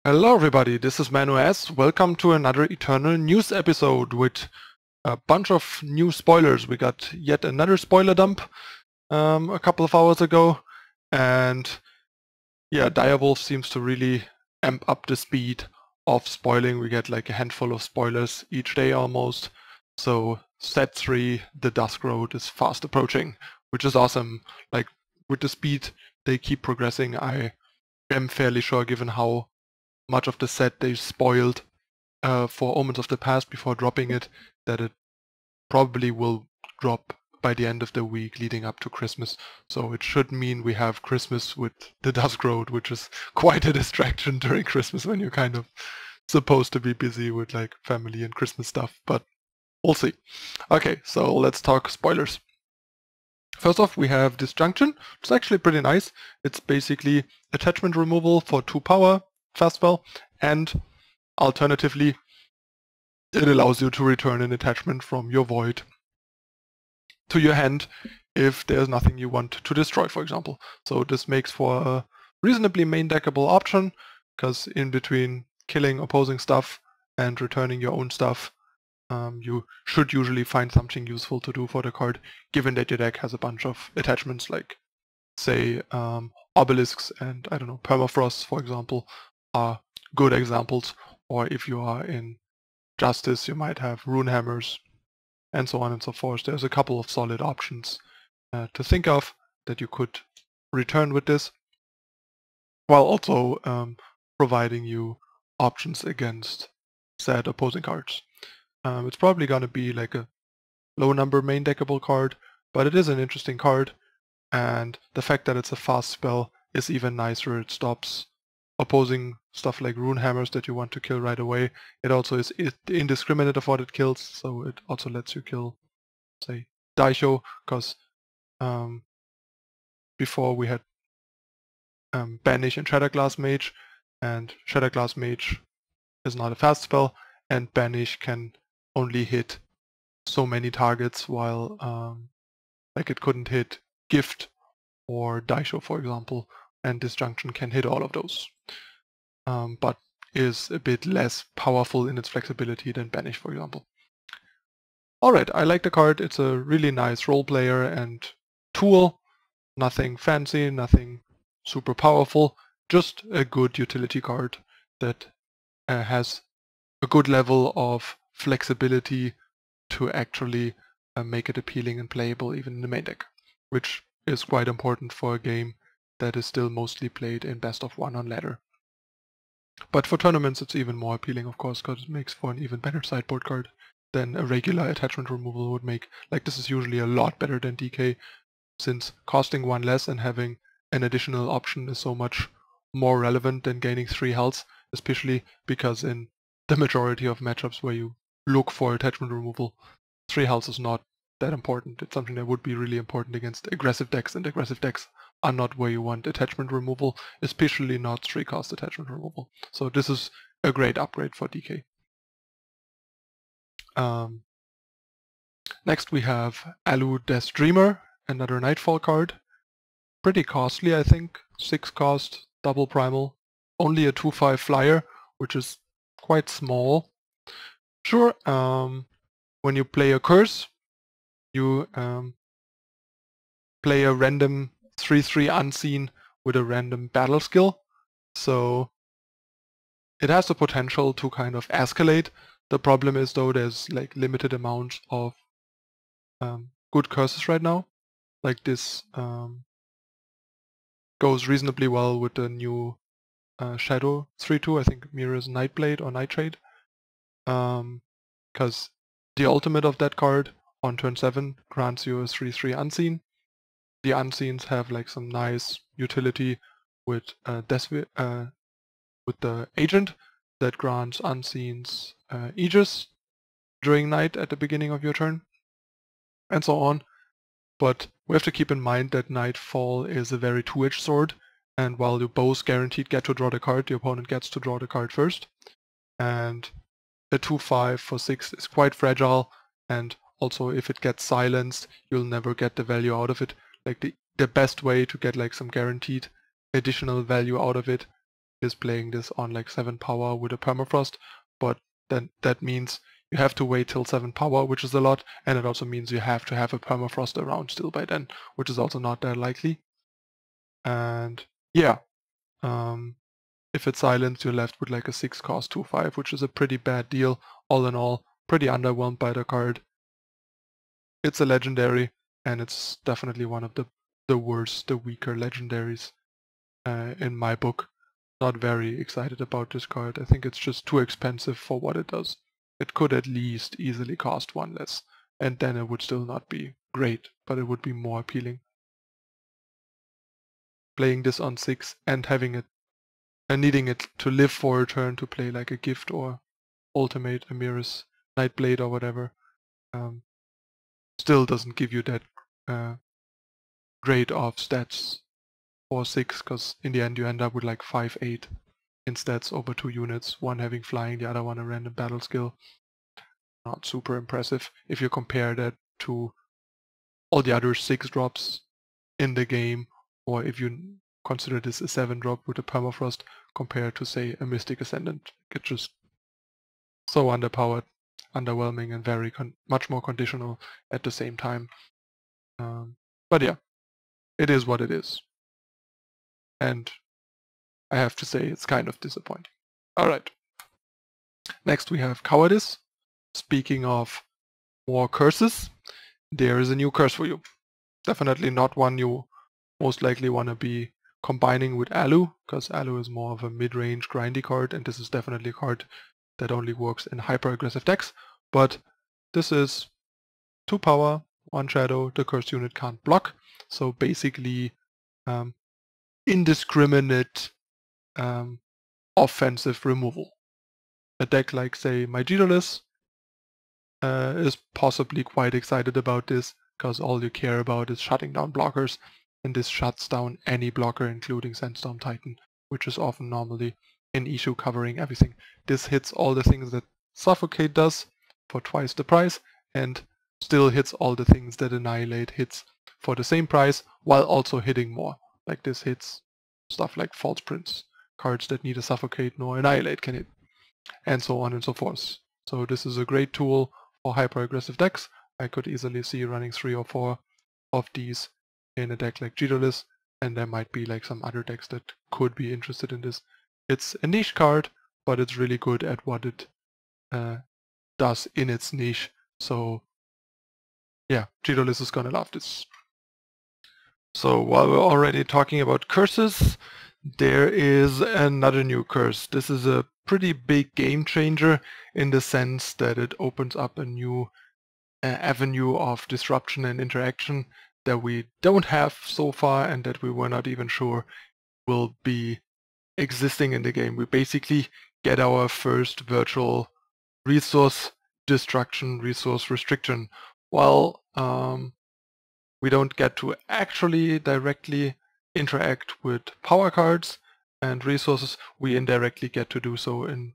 Hello everybody, this is Manu S. Welcome to another Eternal News episode with a bunch of new spoilers. We got yet another spoiler dump a couple of hours ago, and yeah, Direwolf seems to really amp up the speed of spoiling. We get like a handful of spoilers each day almost. So set 3, the Dusk Road, is fast approaching, which is awesome. Like with the speed they keep progressing, I am fairly sure, given how much of the set they spoiled for Omens of the Past before dropping it, that it probably will drop by the end of the week leading up to Christmas. So it should mean we have Christmas with the Dusk Road, which is quite a distraction during Christmas when you're kind of supposed to be busy with like family and Christmas stuff, but we'll see. Okay, so let's talk spoilers. First off, we have Disjunction, which is actually pretty nice. It's basically attachment removal for 2 power, fast spell, and alternatively it allows you to return an attachment from your void to your hand if there's nothing you want to destroy, for example. So this makes for a reasonably main deckable option, because in between killing opposing stuff and returning your own stuff, you should usually find something useful to do for the card, given that your deck has a bunch of attachments like, say, obelisks and, I don't know, permafrost, for example, are good examples. Or if you are in Justice, you might have rune hammers, and so on and so forth. There's a couple of solid options to think of that you could return with this, while also providing you options against said opposing cards. It's probably going to be like a low number main deckable card, but it is an interesting card, and the fact that it's a fast spell is even nicer. It stops opposing stuff like rune hammers that you want to kill right away. It also is indiscriminate of what it kills, so it also lets you kill, say, Daisho, because before we had Banish and Shatterglass Mage, and Shatterglass Mage is not a fast spell, and Banish can only hit so many targets, while like it couldn't hit Gift or Daisho, for example, and Disjunction can hit all of those, but is a bit less powerful in its flexibility than Banish, for example. Alright, I like the card. It's a really nice role player and tool. Nothing fancy, nothing super powerful, just a good utility card that has a good level of flexibility to actually make it appealing and playable even in the main deck, which is quite important for a game that is still mostly played in best of 1 on ladder. But for tournaments it's even more appealing, of course, because it makes for an even better sideboard card than a regular attachment removal would make. Like, this is usually a lot better than DK, since costing 1 less and having an additional option is so much more relevant than gaining 3 health, especially because in the majority of matchups where you look for attachment removal, 3 health is not that important. It's something that would be really important against aggressive decks, and aggressive decks are not where you want attachment removal, especially not 3-cost attachment removal. So this is a great upgrade for DK. Next we have Ludus Dreamer, another Nightfall card. Pretty costly, I think. 6 cost, double primal, only a 2/5 flyer, which is quite small. Sure, when you play a curse, you play a random 3/3 unseen with a random battle skill, so it has the potential to kind of escalate. The problem is, though, there's like limited amounts of good curses right now. Like this goes reasonably well with the new Shadow 3/2, I think mirrors Nightblade or Nightshade, because the ultimate of that card on turn 7 grants you a 3/3 unseen. The unseens have like some nice utility with with the agent that grants unseens Aegis during night at the beginning of your turn, and so on. But we have to keep in mind that Nightfall is a very two-edged sword, and while you both guaranteed get to draw the card, the opponent gets to draw the card first. And a 2/5 for 6 is quite fragile, and also if it gets silenced, you'll never get the value out of it. Like the best way to get like some guaranteed additional value out of it is playing this on like 7 power with a permafrost, but then that means you have to wait till 7 power, which is a lot, and it also means you have to have a permafrost around still by then, which is also not that likely. And yeah, if it's silenced, you're left with like a 6 cost 2/5, which is a pretty bad deal. All in all, pretty underwhelmed by the card. It's a legendary, and it's definitely one of the worst, the weaker legendaries in my book. Not very excited about this card. I think it's just too expensive for what it does. It could at least easily cost 1 less, and then it would still not be great, but it would be more appealing. Playing this on 6 and having it and needing it to live for a turn to play like a gift or ultimate Amiris Nightblade or whatever, still doesn't give you that great off stats for 6, because in the end you end up with like 5-8 in stats over 2 units, one having flying, the other one a random battle skill. Not super impressive if you compare that to all the other 6 drops in the game, or if you consider this a 7 drop with a permafrost compared to, say, a Mystic Ascendant. It's just so underpowered, underwhelming, and very much more conditional at the same time. But yeah, it is what it is. And I have to say it's kind of disappointing. Alright. Next we have Cowardice. Speaking of more curses, there is a new curse for you. Definitely not one you most likely want to be combining with Alu, because Alu is more of a mid-range grindy card, and this is definitely a card that only works in hyper-aggressive decks. But this is 2 power, 1 shadow, the cursed unit can't block, so basically indiscriminate offensive removal. A deck like, say, my Daedalus is possibly quite excited about this, because all you care about is shutting down blockers, and this shuts down any blocker, including Sandstorm Titan, which is often normally an issue covering everything. This hits all the things that Suffocate does for twice the price, and still hits all the things that Annihilate hits for the same price, while also hitting more. Like this hits stuff like False Prince, cards that neither Suffocate nor Annihilate can hit, and so on and so forth. So this is a great tool for hyper-aggressive decks. I could easily see running 3 or 4 of these in a deck like Daedalus, and there might be like some other decks that could be interested in this. It's a niche card, but it's really good at what it does in its niche. So yeah, Daedalus is gonna love this. So while we're already talking about curses, there is another new curse. This is a pretty big game changer in the sense that it opens up a new avenue of disruption and interaction that we don't have so far, and that we were not even sure will be existing in the game. We basically get our first virtual resource destruction, resource restriction. While we don't get to actually directly interact with power cards and resources, we indirectly get to do so in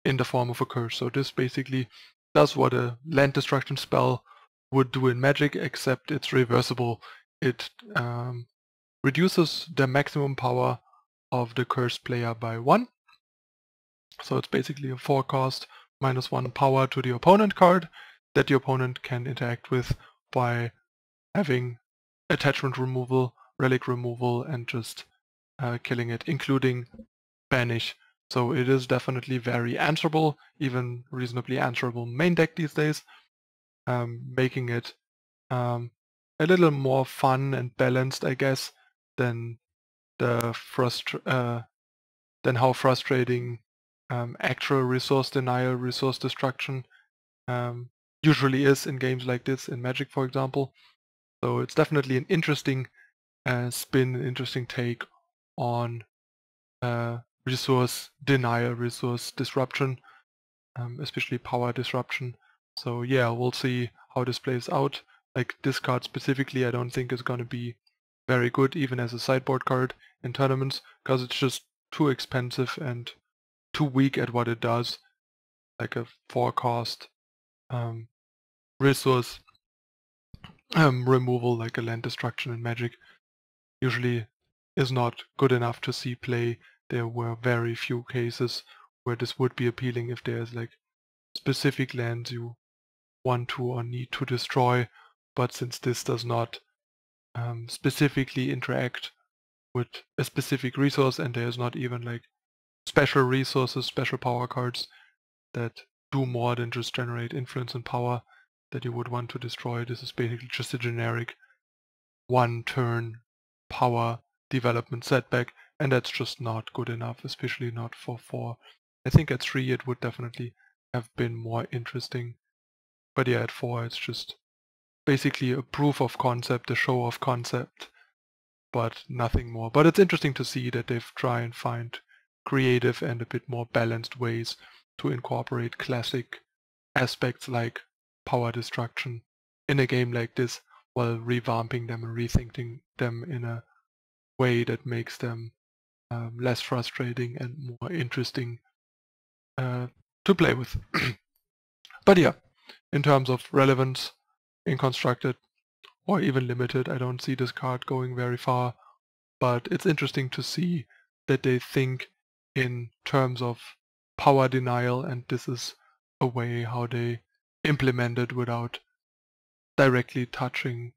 the form of a curse. So this basically does what a land destruction spell would do in Magic, except it's reversible. It reduces the maximum power of the cursed player by 1. So it's basically a 4 cost -1 power to the opponent card that the opponent can interact with by having attachment removal, relic removal, and just killing it, including banish. So it is definitely very answerable, even reasonably answerable main deck these days, making it a little more fun and balanced, I guess, than the than how frustrating actual resource denial, resource destruction usually is in games like this, in Magic, for example. So it's definitely an interesting spin, an interesting take on resource denial, resource disruption, especially power disruption. So yeah, we'll see how this plays out. Like this card specifically, I don't think is going to be very good even as a sideboard card in tournaments, because it's just too expensive and too weak at what it does. Like a 4 cost resource removal, like a land destruction in Magic, usually is not good enough to see play there were very few cases where this would be appealing if there's like specific lands you want to or need to destroy, but since this does not specifically interact with a specific resource, and there's not even like special resources, special power cards that do more than just generate influence and power that you would want to destroy. This is basically just a generic one turn power development setback, and that's just not good enough, especially not for 4. I think at 3 it would definitely have been more interesting, but yeah, at 4 it's just basically a proof of concept, a show of concept, but nothing more. But it's interesting to see that they've tried and find creative and a bit more balanced ways to incorporate classic aspects like power destruction in a game like this, while revamping them and rethinking them in a way that makes them less frustrating and more interesting to play with. But yeah, in terms of relevance in constructed or even limited, I don't see this card going very far, but it's interesting to see that they think in terms of power denial, and this is a way how they implement it without directly touching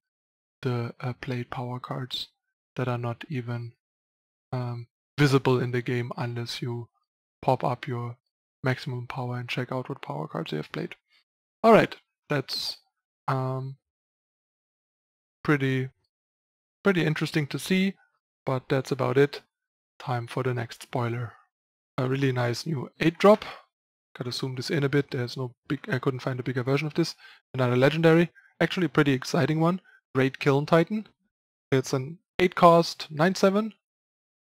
the played power cards that are not even visible in the game unless you pop up your maximum power and check out what power cards you have played. Alright, that's pretty interesting to see, but that's about it. Time for the next spoiler. A really nice new 8-drop. Gotta zoom this in a bit, there's no big, I couldn't find a bigger version of this. Another legendary, actually a pretty exciting one. Great Kiln Titan. It's an 8-cost 9/7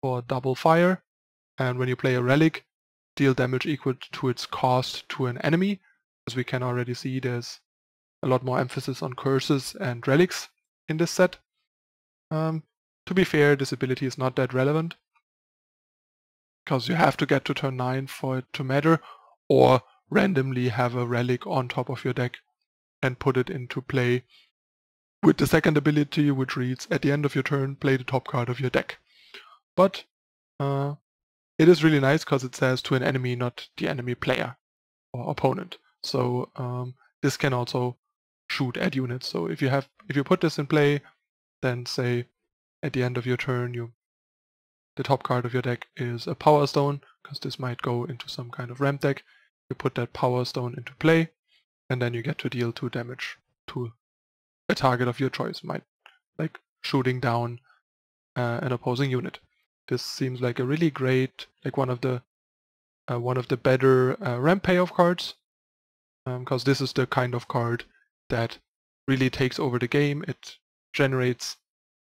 for double fire, and when you play a relic, deal damage equal to its cost to an enemy. As we can already see, there's a lot more emphasis on curses and relics in this set. To be fair, this ability is not that relevant, because you have to get to turn 9 for it to matter, or randomly have a relic on top of your deck and put it into play with the second ability, which reads, at the end of your turn, play the top card of your deck. But it is really nice because it says to an enemy, not the enemy player or opponent. So this can also shoot at units. So if you put this in play, then say at the end of your turn, the top card of your deck is a Power Stone, because this might go into some kind of ramp deck. You put that Power Stone into play, and then you get to deal 2 damage to a target of your choice, like shooting down an opposing unit. This seems like a really great, like one of the better ramp payoff cards, because this is the kind of card that really takes over the game. It generates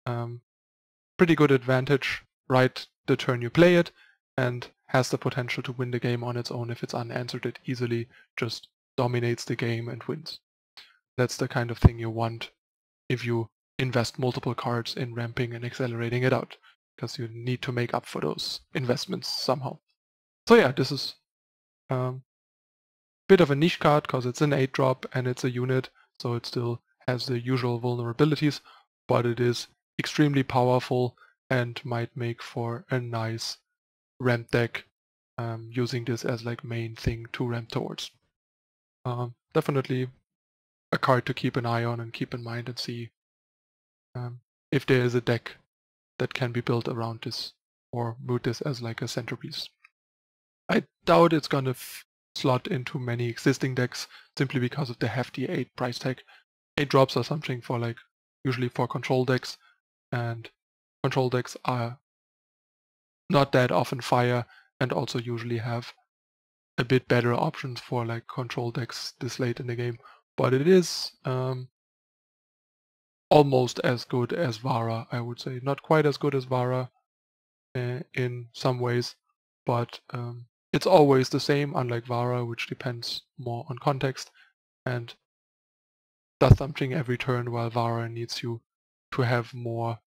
pretty good advantage right the turn you play it, and has the potential to win the game on its own if it's unanswered. It easily just dominates the game and wins. That's the kind of thing you want if you invest multiple cards in ramping and accelerating it out, because you need to make up for those investments somehow. So yeah, this is bit of a niche card because it's an 8-drop and it's a unit, so it still has the usual vulnerabilities, but it is extremely powerful and might make for a nice ramp deck, using this as like main thing to ramp towards. Definitely a card to keep an eye on and keep in mind, and see if there is a deck that can be built around this or with this as like a centerpiece. I doubt it's gonna slot into many existing decks simply because of the hefty 8 price tag. 8 drops are something for like usually for control decks, and control decks are not that often fire, and also usually have a bit better options for like control decks this late in the game. But it is almost as good as Vara, I would say. Not quite as good as Vara in some ways, but it's always the same, unlike Vara, which depends more on context and does something every turn, while Vara needs you to have more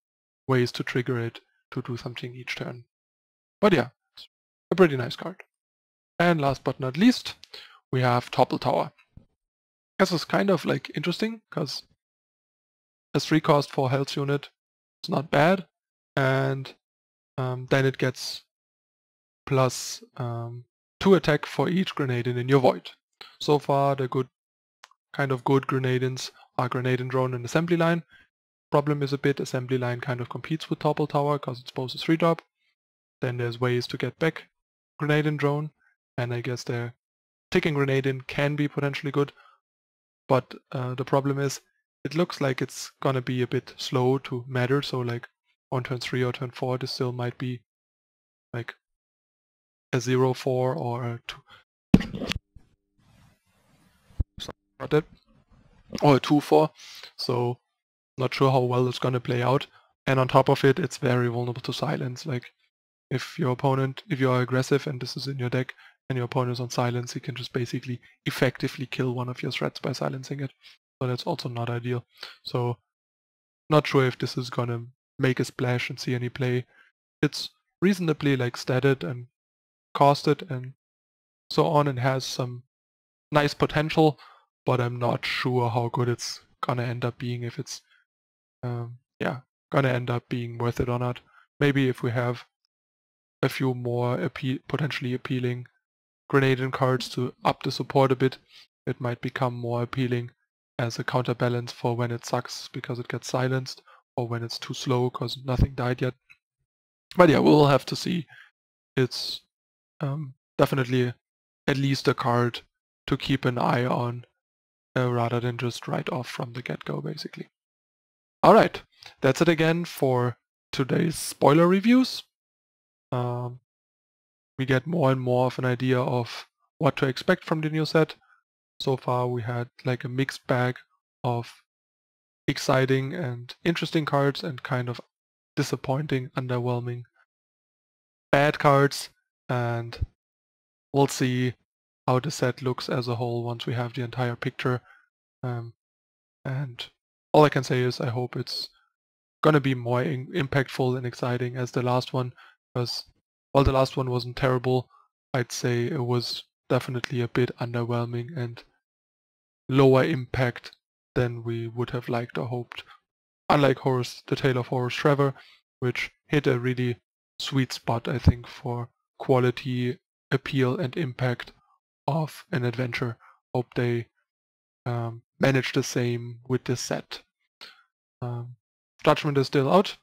ways to trigger it to do something each turn. But yeah, it's a pretty nice card. And last but not least, we have Topple Tower. This is kind of like interesting, because a 3-cost 4 health unit is not bad, and then it gets plus 2 attack for each Grenadin in your void. So far the good Grenadins are Grenadin drone and assembly line. Problem is a bit, assembly line kind of competes with Topple Tower because it's both a 3-drop. Then there's ways to get back Grenadin drone, and I guess the ticking Grenadin can be potentially good, but the problem is it looks like it's gonna be a bit slow to matter, so like on turn 3 or turn 4 this still might be like a 0-4 or a 2-4, so not sure how well it's gonna play out. And on top of it, it's very vulnerable to silence. Like if you are aggressive and this is in your deck and your opponent is on silence, he can just basically effectively kill one of your threats by silencing it. So that's also not ideal. So not sure if this is gonna make a splash and see any play. It's reasonably like statted and costed and so on, and has some nice potential, but I'm not sure how good it's gonna end up being, if it's gonna end up being worth it or not. Maybe if we have a few more potentially appealing Grenadin cards to up the support a bit, it might become more appealing as a counterbalance for when it sucks because it gets silenced, or when it's too slow because nothing died yet. But yeah, we'll have to see. It's definitely at least a card to keep an eye on, rather than just write off from the get-go, basically. Alright, that's it again for today's spoiler reviews. We get more and more of an idea of what to expect from the new set. So far we had like a mixed bag of exciting and interesting cards and kind of disappointing, underwhelming, bad cards, and we'll see how the set looks as a whole once we have the entire picture. And all I can say is I hope it's gonna be more impactful and exciting as the last one, because while the last one wasn't terrible, I'd say it was definitely a bit underwhelming and lower impact than we would have liked or hoped. Unlike The Tale of Horus Trevor, which hit a really sweet spot, I think, for quality, appeal and impact of an adventure. Hope they manage the same with this set. Judgment is still out.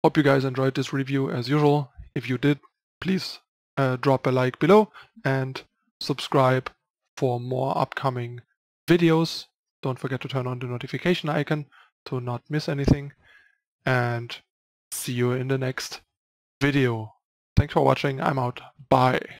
Hope you guys enjoyed this review as usual. If you did, please drop a like below and subscribe for more upcoming videos. Don't forget to turn on the notification icon to not miss anything. And see you in the next video. Thanks for watching. I'm out. Bye.